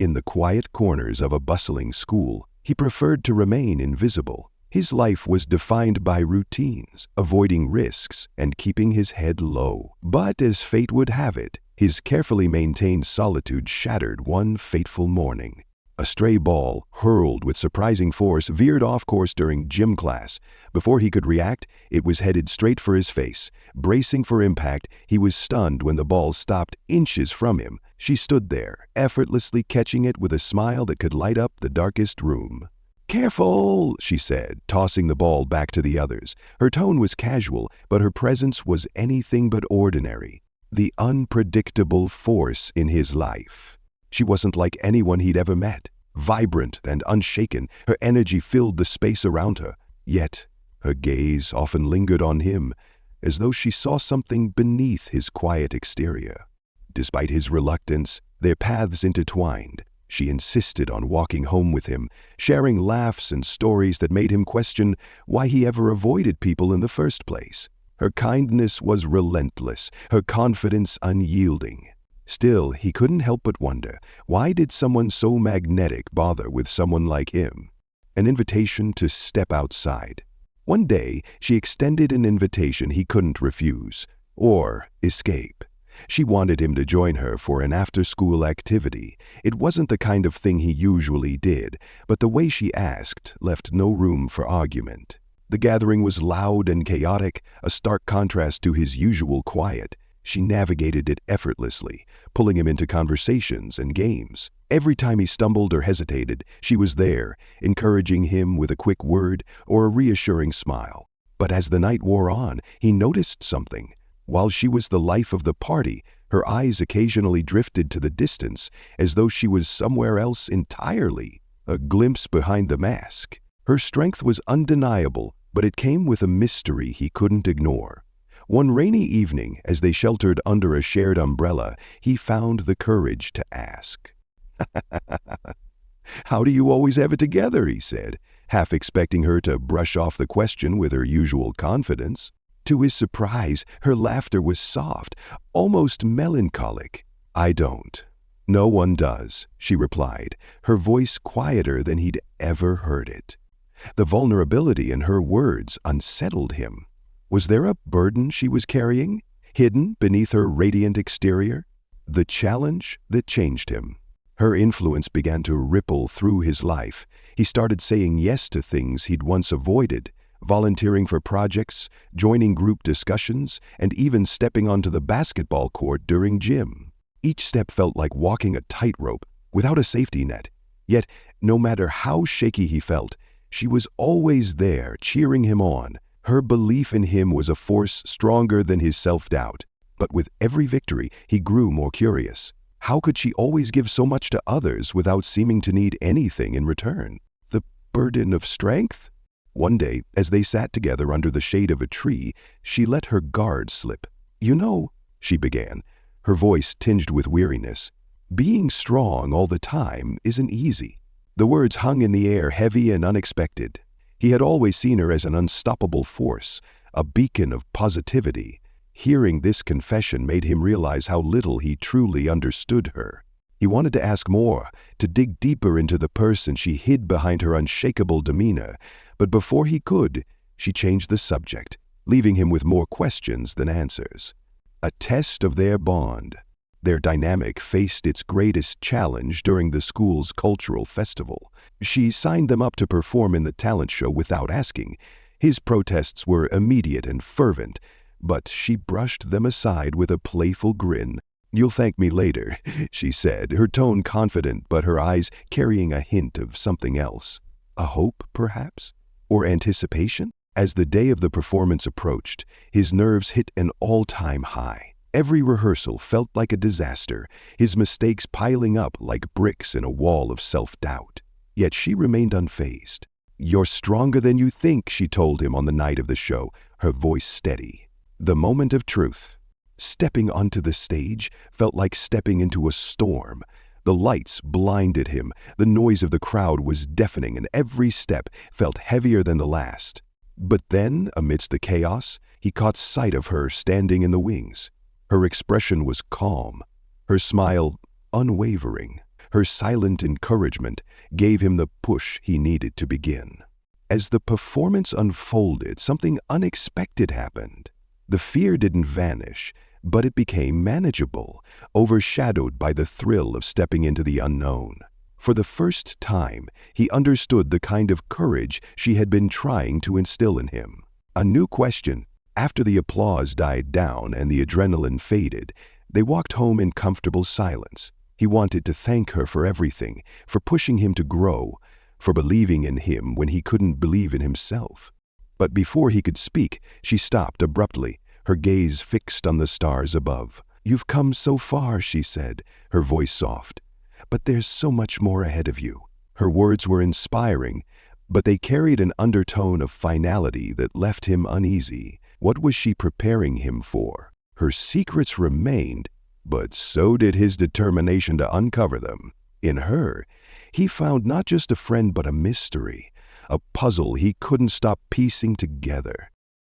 In the quiet corners of a bustling school, he preferred to remain invisible. His life was defined by routines, avoiding risks, and keeping his head low. But as fate would have it, his carefully maintained solitude shattered one fateful morning. A stray ball, hurled with surprising force, veered off course during gym class. Before he could react, it was headed straight for his face. Bracing for impact, he was stunned when the ball stopped inches from him. She stood there, effortlessly catching it with a smile that could light up the darkest room. "Careful," she said, tossing the ball back to the others. Her tone was casual, but her presence was anything but ordinary. The unpredictable force in his life. She wasn't like anyone he'd ever met. Vibrant and unshaken, her energy filled the space around her. Yet, her gaze often lingered on him, as though she saw something beneath his quiet exterior. Despite his reluctance, their paths intertwined. She insisted on walking home with him, sharing laughs and stories that made him question why he ever avoided people in the first place. Her kindness was relentless, her confidence unyielding. Still, he couldn't help but wonder, why did someone so magnetic bother with someone like him? An invitation to step outside. One day, she extended an invitation he couldn't refuse, or escape. She wanted him to join her for an after-school activity. It wasn't the kind of thing he usually did, but the way she asked left no room for argument. The gathering was loud and chaotic, a stark contrast to his usual quiet. She navigated it effortlessly, pulling him into conversations and games. Every time he stumbled or hesitated, she was there, encouraging him with a quick word or a reassuring smile. But as the night wore on, he noticed something. While she was the life of the party, her eyes occasionally drifted to the distance, as though she was somewhere else entirely, a glimpse behind the mask. Her strength was undeniable, but it came with a mystery he couldn't ignore. One rainy evening, as they sheltered under a shared umbrella, he found the courage to ask. "How do you always have it together?" he said, half expecting her to brush off the question with her usual confidence. To his surprise, her laughter was soft, almost melancholic. "I don't. No one does," she replied, her voice quieter than he'd ever heard it. The vulnerability in her words unsettled him. Was there a burden she was carrying, hidden beneath her radiant exterior? The challenge that changed him. Her influence began to ripple through his life. He started saying yes to things he'd once avoided, volunteering for projects, joining group discussions, and even stepping onto the basketball court during gym. Each step felt like walking a tightrope, without a safety net. Yet, no matter how shaky he felt, she was always there, cheering him on. Her belief in him was a force stronger than his self-doubt. But with every victory, he grew more curious. How could she always give so much to others without seeming to need anything in return? The burden of strength? One day, as they sat together under the shade of a tree, she let her guard slip. "You know," she began, her voice tinged with weariness, "being strong all the time isn't easy." The words hung in the air, heavy and unexpected. He had always seen her as an unstoppable force, a beacon of positivity. Hearing this confession made him realize how little he truly understood her. He wanted to ask more, to dig deeper into the person she hid behind her unshakable demeanor, but before he could, she changed the subject, leaving him with more questions than answers. A test of their bond. Their dynamic faced its greatest challenge during the school's cultural festival. She signed them up to perform in the talent show without asking. His protests were immediate and fervent, but she brushed them aside with a playful grin. "You'll thank me later," she said, her tone confident but her eyes carrying a hint of something else. A hope, perhaps? Or anticipation? As the day of the performance approached, his nerves hit an all-time high. Every rehearsal felt like a disaster, his mistakes piling up like bricks in a wall of self-doubt. Yet she remained unfazed. "You're stronger than you think," she told him on the night of the show, her voice steady. The moment of truth. Stepping onto the stage felt like stepping into a storm. The lights blinded him, the noise of the crowd was deafening, and every step felt heavier than the last. But then, amidst the chaos, he caught sight of her standing in the wings. Her expression was calm, her smile unwavering. her silent encouragement, gave him the push he needed to begin. As the performance unfolded, something unexpected happened. The fear didn't vanish, but it became manageable, overshadowed by the thrill of stepping into the unknown. For the first time, he understood the kind of courage she had been trying to instill in him. A new question. After the applause died down and the adrenaline faded, they walked home in comfortable silence. He wanted to thank her for everything, for pushing him to grow, for believing in him when he couldn't believe in himself. But before he could speak, she stopped abruptly, her gaze fixed on the stars above. "You've come so far," she said, her voice soft. "But there's so much more ahead of you." Her words were inspiring, but they carried an undertone of finality that left him uneasy. What was she preparing him for? Her secrets remained, but so did his determination to uncover them. In her, he found not just a friend but a mystery, a puzzle he couldn't stop piecing together.